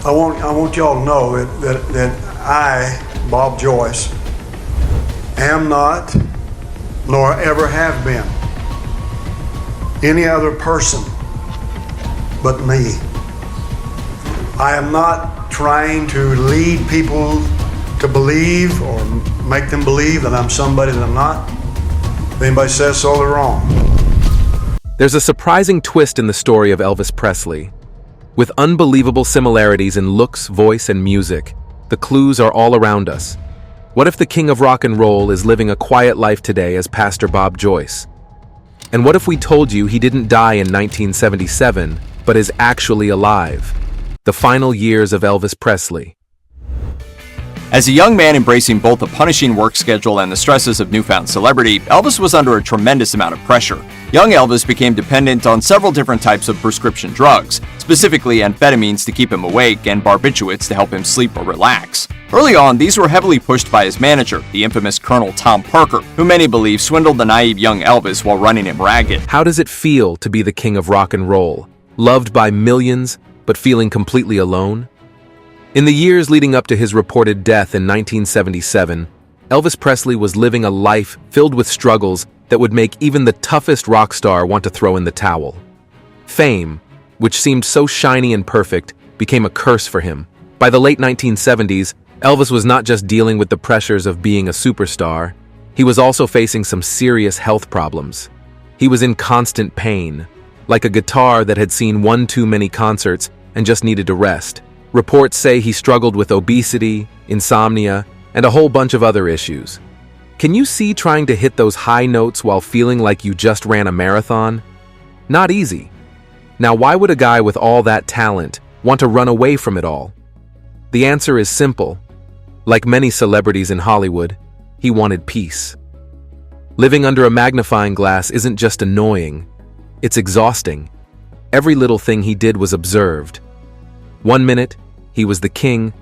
I want y'all to know that I, Bob Joyce, am not, nor ever have been, any other person but me. I am not trying to lead people to believe or make them believe that I'm somebody that I'm not. If anybody says so, they're wrong. There's a surprising twist in the story of Elvis Presley. With unbelievable similarities in looks, voice, and music, the clues are all around us. What if the king of rock and roll is living a quiet life today as Pastor Bob Joyce? And what if we told you he didn't die in 1977, but is actually alive? The final years of Elvis Presley. As a young man embracing both a punishing work schedule and the stresses of newfound celebrity, Elvis was under a tremendous amount of pressure. Young Elvis became dependent on several different types of prescription drugs, specifically amphetamines to keep him awake and barbiturates to help him sleep or relax. Early on, these were heavily pushed by his manager, the infamous Colonel Tom Parker, who many believe swindled the naive young Elvis while running him ragged. How does it feel to be the king of rock and roll, loved by millions, but feeling completely alone? In the years leading up to his reported death in 1977, Elvis Presley was living a life filled with struggles that would make even the toughest rock star want to throw in the towel. Fame, which seemed so shiny and perfect, became a curse for him. By the late 1970s, Elvis was not just dealing with the pressures of being a superstar, he was also facing some serious health problems. He was in constant pain, like a guitar that had seen one too many concerts and just needed to rest. Reports say he struggled with obesity, insomnia, and a whole bunch of other issues. Can you see trying to hit those high notes while feeling like you just ran a marathon? Not easy. Now, why would a guy with all that talent want to run away from it all? The answer is simple. Like many celebrities in Hollywood, he wanted peace. Living under a magnifying glass isn't just annoying, it's exhausting. Every little thing he did was observed. 1 minute, he was the king.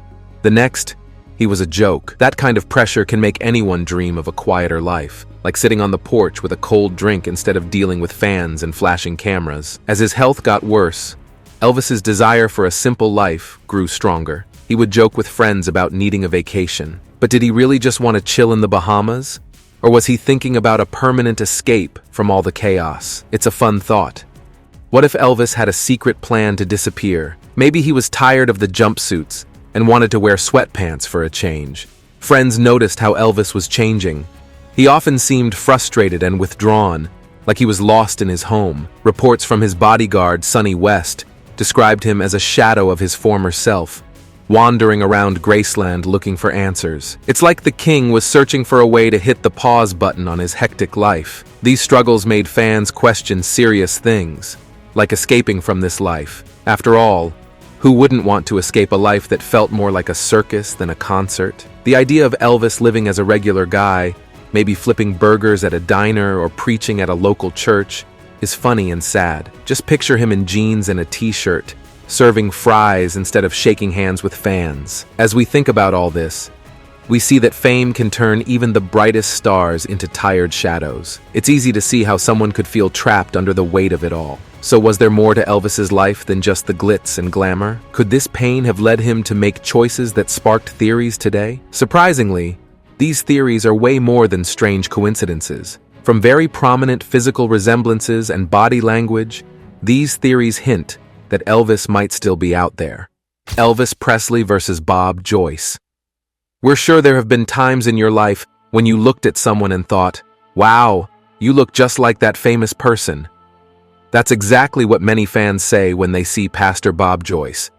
The next, he was a joke. That kind of pressure can make anyone dream of a quieter life, like sitting on the porch with a cold drink instead of dealing with fans and flashing cameras. As his health got worse, Elvis's desire for a simple life grew stronger. He would joke with friends about needing a vacation. But did he really just want to chill in the Bahamas? Or was he thinking about a permanent escape from all the chaos? It's a fun thought. What if Elvis had a secret plan to disappear? Maybe he was tired of the jumpsuits and wanted to wear sweatpants for a change. Friends noticed how Elvis was changing. He often seemed frustrated and withdrawn, like he was lost in his home. Reports from his bodyguard, Sonny West, described him as a shadow of his former self, wandering around Graceland looking for answers. It's like the king was searching for a way to hit the pause button on his hectic life. These struggles made fans question serious things, like escaping from this life. After all, who wouldn't want to escape a life that felt more like a circus than a concert? The idea of Elvis living as a regular guy, maybe flipping burgers at a diner or preaching at a local church, is funny and sad. Just picture him in jeans and a t-shirt, serving fries instead of shaking hands with fans. As we think about all this, we see that fame can turn even the brightest stars into tired shadows. It's easy to see how someone could feel trapped under the weight of it all. So was there more to Elvis's life than just the glitz and glamour? Could this pain have led him to make choices that sparked theories today? Surprisingly, these theories are way more than strange coincidences. From very prominent physical resemblances and body language, these theories hint that Elvis might still be out there. Elvis Presley versus Bob Joyce. We're sure there have been times in your life when you looked at someone and thought, wow, you look just like that famous person. That's exactly what many fans say when they see Pastor Bob Joyce.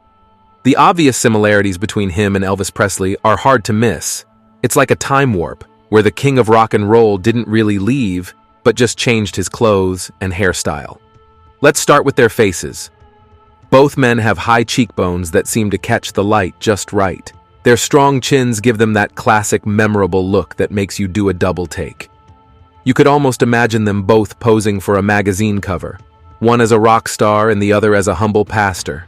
The obvious similarities between him and Elvis Presley are hard to miss. It's like a time warp, where the king of rock and roll didn't really leave, but just changed his clothes and hairstyle. Let's start with their faces. Both men have high cheekbones that seem to catch the light just right. Their strong chins give them that classic memorable look that makes you do a double take. You could almost imagine them both posing for a magazine cover, one as a rock star and the other as a humble pastor.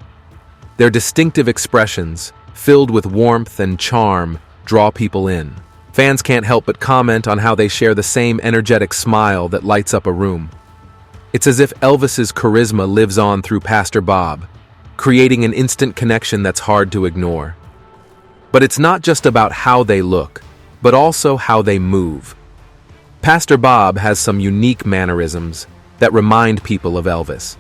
Their distinctive expressions, filled with warmth and charm, draw people in. Fans can't help but comment on how they share the same energetic smile that lights up a room. It's as if Elvis's charisma lives on through Pastor Bob, creating an instant connection that's hard to ignore. But it's not just about how they look, but also how they move. Pastor Bob has some unique mannerisms that remind people of Elvis.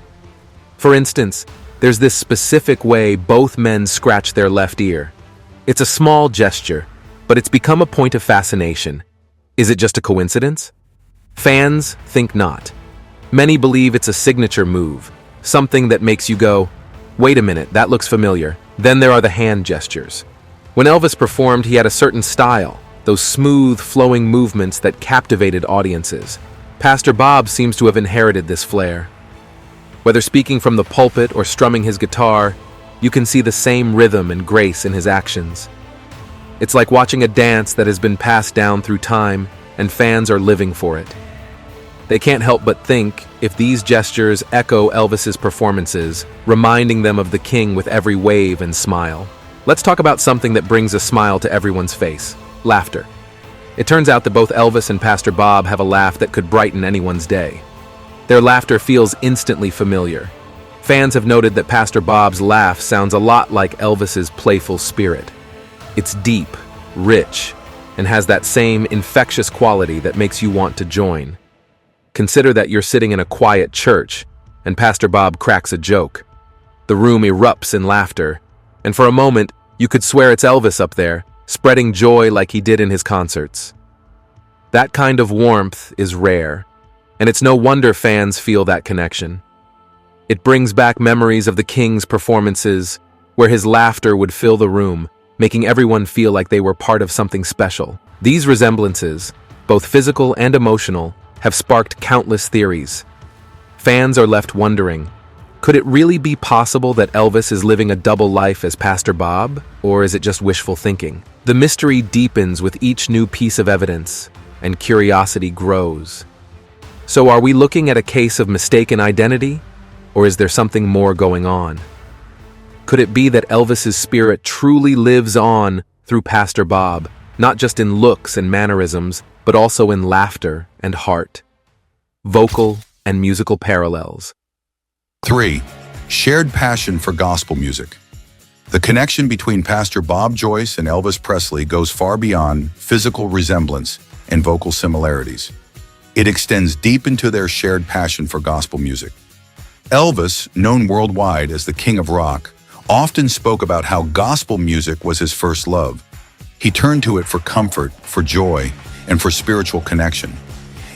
For instance, there's this specific way both men scratch their left ear. It's a small gesture, but it's become a point of fascination. Is it just a coincidence? Fans think not. Many believe it's a signature move, something that makes you go, "Wait a minute, that looks familiar." Then there are the hand gestures. When Elvis performed, he had a certain style, those smooth, flowing movements that captivated audiences. Pastor Bob seems to have inherited this flair. Whether speaking from the pulpit or strumming his guitar, you can see the same rhythm and grace in his actions. It's like watching a dance that has been passed down through time, and fans are living for it. They can't help but think if these gestures echo Elvis's performances, reminding them of the king with every wave and smile. Let's talk about something that brings a smile to everyone's face: laughter. It turns out that both Elvis and Pastor Bob have a laugh that could brighten anyone's day. Their laughter feels instantly familiar. Fans have noted that Pastor Bob's laugh sounds a lot like Elvis's playful spirit. It's deep, rich, and has that same infectious quality that makes you want to join. Consider that you're sitting in a quiet church, and Pastor Bob cracks a joke. The room erupts in laughter, and for a moment, you could swear it's Elvis up there, spreading joy like he did in his concerts. That kind of warmth is rare, and it's no wonder fans feel that connection. It brings back memories of the King's performances, where his laughter would fill the room, making everyone feel like they were part of something special. These resemblances, both physical and emotional, have sparked countless theories. Fans are left wondering, could it really be possible that Elvis is living a double life as Pastor Bob, or is it just wishful thinking? The mystery deepens with each new piece of evidence, and curiosity grows. So are we looking at a case of mistaken identity, or is there something more going on? Could it be that Elvis's spirit truly lives on through Pastor Bob, not just in looks and mannerisms, but also in laughter and heart? Vocal and musical parallels. 3. Shared passion for gospel music. The connection between Pastor Bob Joyce and Elvis Presley goes far beyond physical resemblance and vocal similarities. It extends deep into their shared passion for gospel music. Elvis, known worldwide as the King of Rock, often spoke about how gospel music was his first love. He turned to it for comfort, for joy, and for spiritual connection.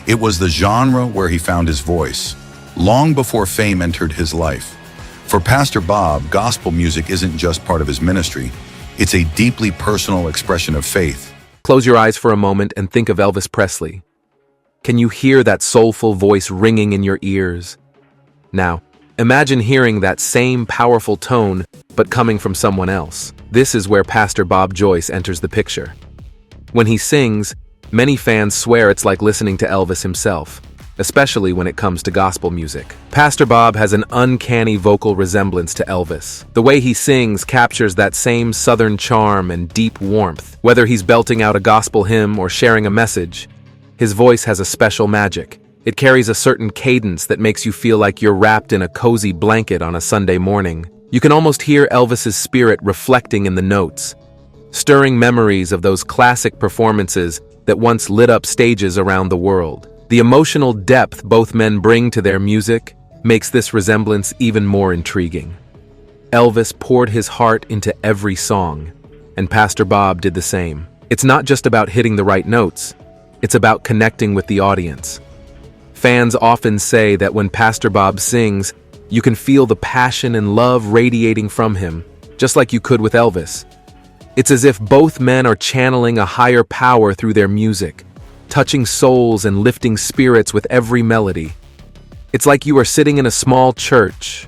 It was the genre where he found his voice, long before fame entered his life. For Pastor Bob, gospel music isn't just part of his ministry, it's a deeply personal expression of faith. Close your eyes for a moment and think of Elvis Presley. Can you hear that soulful voice ringing in your ears? Now, imagine hearing that same powerful tone, but coming from someone else. This is where Pastor Bob Joyce enters the picture. When he sings, many fans swear it's like listening to Elvis himself, especially when it comes to gospel music. Pastor Bob has an uncanny vocal resemblance to Elvis. The way he sings captures that same southern charm and deep warmth. Whether he's belting out a gospel hymn or sharing a message, his voice has a special magic. It carries a certain cadence that makes you feel like you're wrapped in a cozy blanket on a Sunday morning. You can almost hear Elvis's spirit reflecting in the notes, stirring memories of those classic performances that once lit up stages around the world. The emotional depth both men bring to their music makes this resemblance even more intriguing. Elvis poured his heart into every song, and Pastor Bob did the same. It's not just about hitting the right notes, it's about connecting with the audience. Fans often say that when Pastor Bob sings, you can feel the passion and love radiating from him, just like you could with Elvis. It's as if both men are channeling a higher power through their music, touching souls and lifting spirits with every melody. It's like you are sitting in a small church.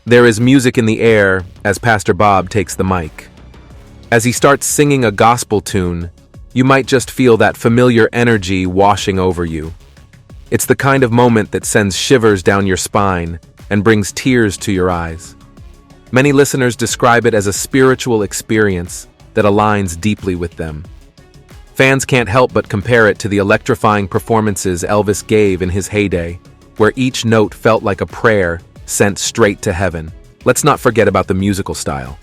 There is music in the air as Pastor Bob takes the mic. As he starts singing a gospel tune, you might just feel that familiar energy washing over you. It's the kind of moment that sends shivers down your spine and brings tears to your eyes. Many listeners describe it as a spiritual experience that aligns deeply with them. Fans can't help but compare it to the electrifying performances Elvis gave in his heyday, where each note felt like a prayer sent straight to heaven. let's not forget about the musical style.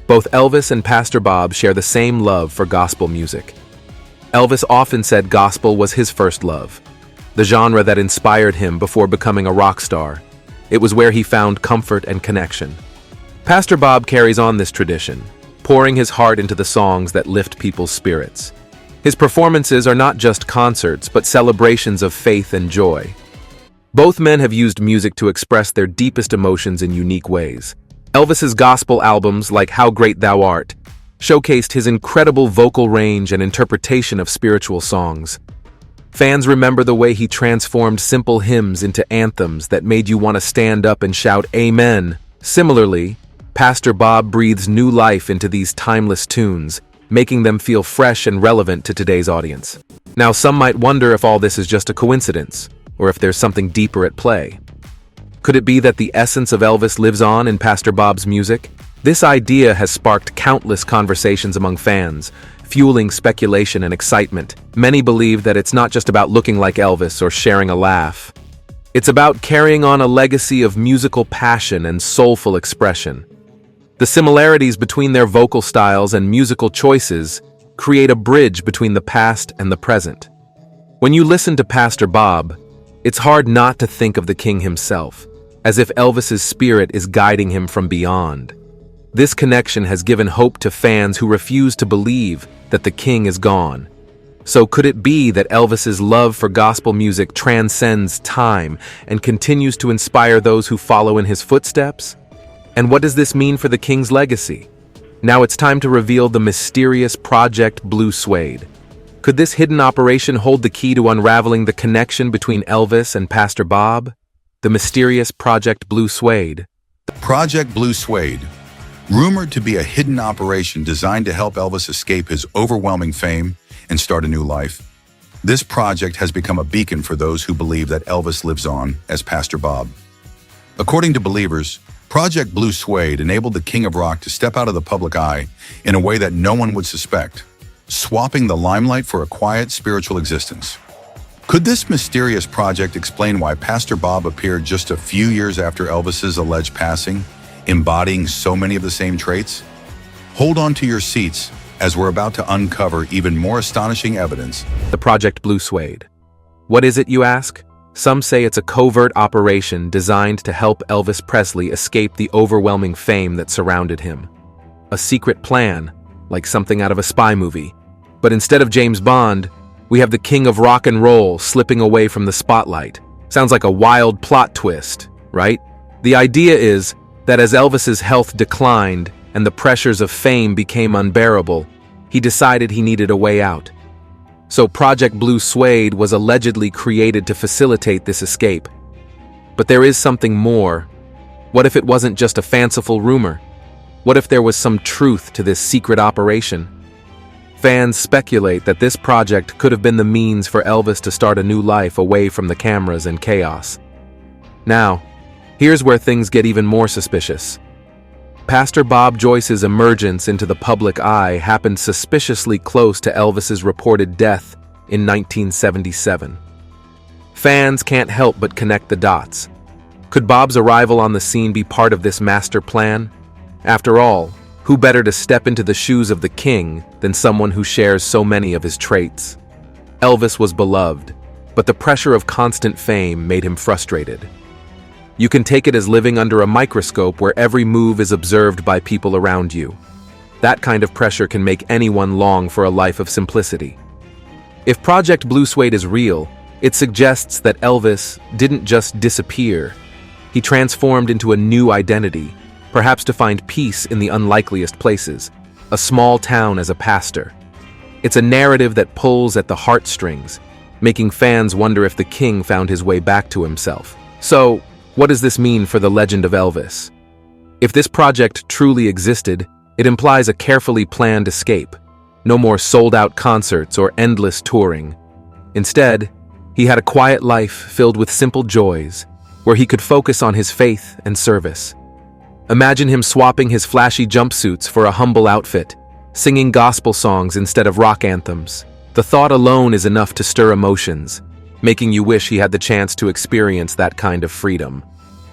Both Elvis and Pastor Bob share the same love for gospel music. Elvis often said gospel was his first love, the genre that inspired him before becoming a rock star. It was where he found comfort and connection. Pastor Bob carries on this tradition, pouring his heart into the songs that lift people's spirits. His performances are not just concerts, but celebrations of faith and joy. Both men have used music to express their deepest emotions in unique ways. Elvis's gospel albums, like How Great Thou Art, showcased his incredible vocal range and interpretation of spiritual songs. Fans remember the way he transformed simple hymns into anthems that made you want to stand up and shout Amen. Similarly, Pastor Bob breathes new life into these timeless tunes, making them feel fresh and relevant to today's audience. Now, some might wonder if all this is just a coincidence, or if there's something deeper at play. Could it be that the essence of Elvis lives on in Pastor Bob's music? This idea has sparked countless conversations among fans, fueling speculation and excitement. Many believe that it's not just about looking like Elvis or sharing a laugh. It's about carrying on a legacy of musical passion and soulful expression. The similarities between their vocal styles and musical choices create a bridge between the past and the present. When you listen to Pastor Bob, it's hard not to think of the king himself, as if Elvis's spirit is guiding him from beyond. This connection has given hope to fans who refuse to believe that the king is gone. So could it be that Elvis's love for gospel music transcends time and continues to inspire those who follow in his footsteps? And what does this mean for the king's legacy? Now it's time to reveal the mysterious Project Blue Suede. Could this hidden operation hold the key to unraveling the connection between Elvis and Pastor Bob? The mysterious Project Blue Suede. Project Blue Suede, rumored to be a hidden operation designed to help Elvis escape his overwhelming fame and start a new life. This project has become a beacon for those who believe that Elvis lives on as Pastor Bob. According to believers, Project Blue Suede enabled the King of Rock to step out of the public eye in a way that no one would suspect, swapping the limelight for a quiet spiritual existence. Could this mysterious project explain why Pastor Bob appeared just a few years after Elvis's alleged passing, embodying so many of the same traits? Hold on to your seats as we're about to uncover even more astonishing evidence. The Project Blue Suede. What is it, you ask? Some say it's a covert operation designed to help Elvis Presley escape the overwhelming fame that surrounded him. A secret plan, like something out of a spy movie. But instead of James Bond, we have the king of rock and roll slipping away from the spotlight. Sounds like a wild plot twist, right? The idea is that as Elvis's health declined and the pressures of fame became unbearable, he decided he needed a way out. So Project Blue Suede was allegedly created to facilitate this escape. But there is something more. What if it wasn't just a fanciful rumor? What if there was some truth to this secret operation? Fans speculate that this project could have been the means for Elvis to start a new life away from the cameras and chaos. Now, here's where things get even more suspicious. Pastor Bob Joyce's emergence into the public eye happened suspiciously close to Elvis's reported death in 1977. Fans can't help but connect the dots. Could Bob's arrival on the scene be part of this master plan? After all, who better to step into the shoes of the king than someone who shares so many of his traits? Elvis was beloved, but the pressure of constant fame made him frustrated. You can take it as living under a microscope where every move is observed by people around you. That kind of pressure can make anyone long for a life of simplicity. If Project Blue Suede is real, it suggests that Elvis didn't just disappear. He transformed into a new identity, perhaps to find peace in the unlikeliest places, a small town as a pastor. It's a narrative that pulls at the heartstrings, making fans wonder if the king found his way back to himself. So, what does this mean for the legend of Elvis? If this project truly existed, it implies a carefully planned escape. No more sold-out concerts or endless touring. Instead, he had a quiet life filled with simple joys, where he could focus on his faith and service. Imagine him swapping his flashy jumpsuits for a humble outfit, singing gospel songs instead of rock anthems. The thought alone is enough to stir emotions, making you wish he had the chance to experience that kind of freedom.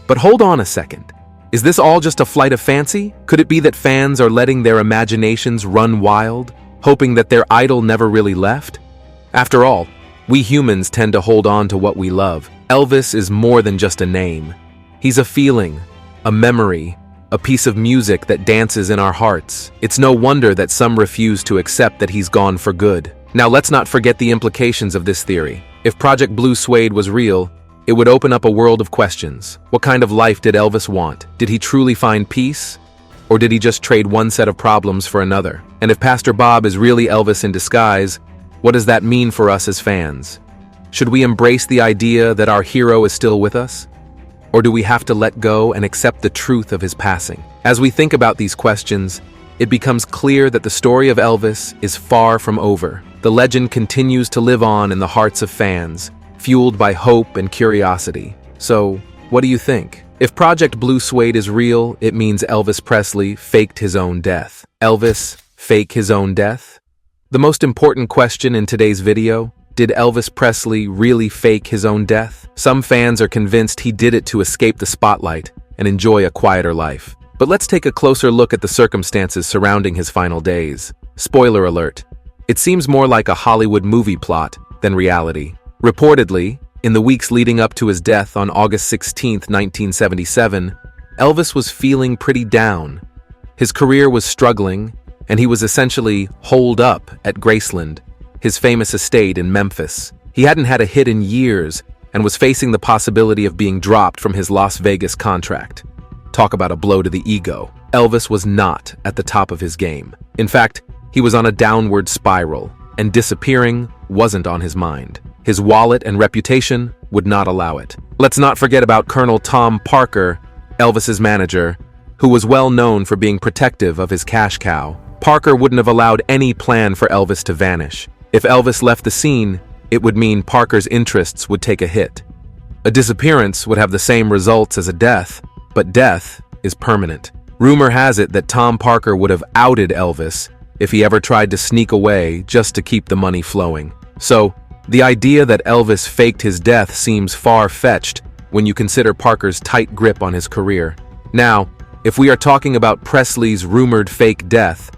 But hold on a second. Is this all just a flight of fancy? Could it be that fans are letting their imaginations run wild, hoping that their idol never really left? After all, we humans tend to hold on to what we love. Elvis is more than just a name. He's a feeling, a memory, a piece of music that dances in our hearts. It's no wonder that some refuse to accept that he's gone for good. Now let's not forget the implications of this theory. If Project Blue Suede was real, it would open up a world of questions. What kind of life did Elvis want? Did he truly find peace? Or did he just trade one set of problems for another? And if Pastor Bob is really Elvis in disguise, what does that mean for us as fans? Should we embrace the idea that our hero is still with us? Or do we have to let go and accept the truth of his passing? As we think about these questions, it becomes clear that the story of Elvis is far from over. The legend continues to live on in the hearts of fans, fueled by hope and curiosity. So, what do you think? If Project Blue Suede is real, it means Elvis Presley faked his own death. Elvis fake his own death? The most important question in today's video: did Elvis Presley really fake his own death? Some fans are convinced he did it to escape the spotlight and enjoy a quieter life. But let's take a closer look at the circumstances surrounding his final days. Spoiler alert: it seems more like a Hollywood movie plot than reality. Reportedly, in the weeks leading up to his death on August 16, 1977, Elvis was feeling pretty down. His career was struggling, and he was essentially holed up at Graceland, his famous estate in Memphis. He hadn't had a hit in years and was facing the possibility of being dropped from his Las Vegas contract. Talk about a blow to the ego. Elvis was not at the top of his game. In fact, he was on a downward spiral, and disappearing wasn't on his mind. His wallet and reputation would not allow it. Let's not forget about Colonel Tom Parker, Elvis's manager, who was well known for being protective of his cash cow. Parker wouldn't have allowed any plan for Elvis to vanish. If Elvis left the scene, it would mean Parker's interests would take a hit. A disappearance would have the same results as a death, but death is permanent. Rumor has it that Tom Parker would have outed Elvis if he ever tried to sneak away just to keep the money flowing. So, the idea that Elvis faked his death seems far-fetched when you consider Parker's tight grip on his career. Now, if we are talking about Presley's rumored fake death,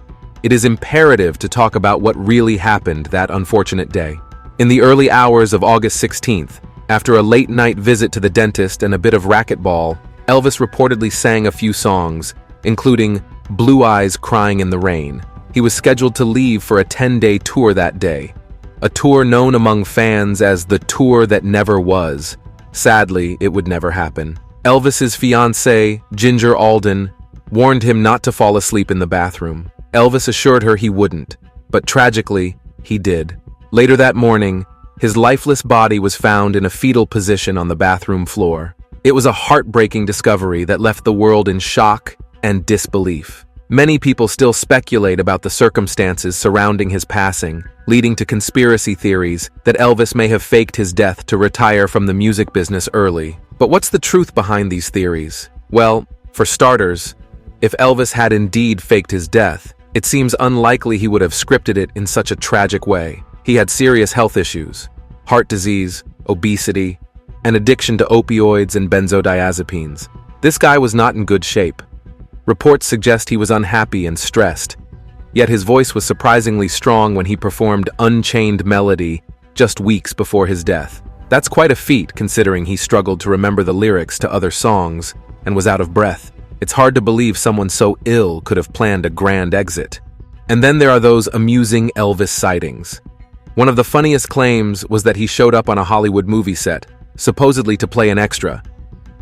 it is imperative to talk about what really happened that unfortunate day. In the early hours of August 16th, after a late-night visit to the dentist and a bit of racquetball, Elvis reportedly sang a few songs, including Blue Eyes Crying in the Rain. He was scheduled to leave for a 10-day tour that day, a tour known among fans as the tour that never was. Sadly, it would never happen. Elvis's fiancée, Ginger Alden, warned him not to fall asleep in the bathroom. Elvis assured her he wouldn't, but tragically, he did. Later that morning, his lifeless body was found in a fetal position on the bathroom floor. It was a heartbreaking discovery that left the world in shock and disbelief. Many people still speculate about the circumstances surrounding his passing, leading to conspiracy theories that Elvis may have faked his death to retire from the music business early. But what's the truth behind these theories? Well, for starters, if Elvis had indeed faked his death, it seems unlikely he would have scripted it in such a tragic way. He had serious health issues: heart disease, obesity, and addiction to opioids and benzodiazepines. This guy was not in good shape. Reports suggest he was unhappy and stressed, yet his voice was surprisingly strong when he performed Unchained Melody just weeks before his death. That's quite a feat considering he struggled to remember the lyrics to other songs and was out of breath. It's hard to believe someone so ill could have planned a grand exit. And then there are those amusing Elvis sightings. One of the funniest claims was that he showed up on a Hollywood movie set, supposedly to play an extra.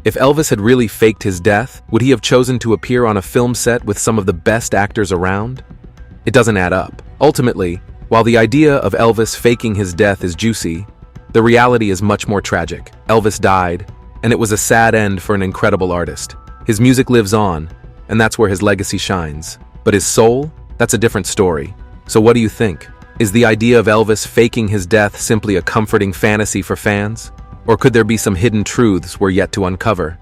If Elvis had really faked his death, would he have chosen to appear on a film set with some of the best actors around? It doesn't add up. Ultimately, while the idea of Elvis faking his death is juicy, the reality is much more tragic. Elvis died, and it was a sad end for an incredible artist. His music lives on, and that's where his legacy shines. But his soul? That's a different story. So what do you think? Is the idea of Elvis faking his death simply a comforting fantasy for fans? Or could there be some hidden truths we're yet to uncover?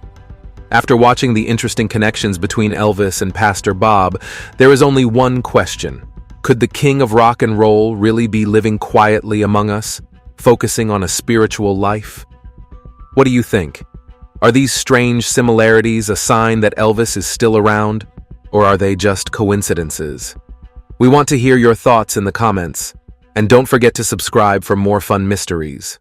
After watching the interesting connections between Elvis and Pastor Bob, there is only one question. Could the king of rock and roll really be living quietly among us, focusing on a spiritual life? What do you think? Are these strange similarities a sign that Elvis is still around, or are they just coincidences? We want to hear your thoughts in the comments, and don't forget to subscribe for more fun mysteries.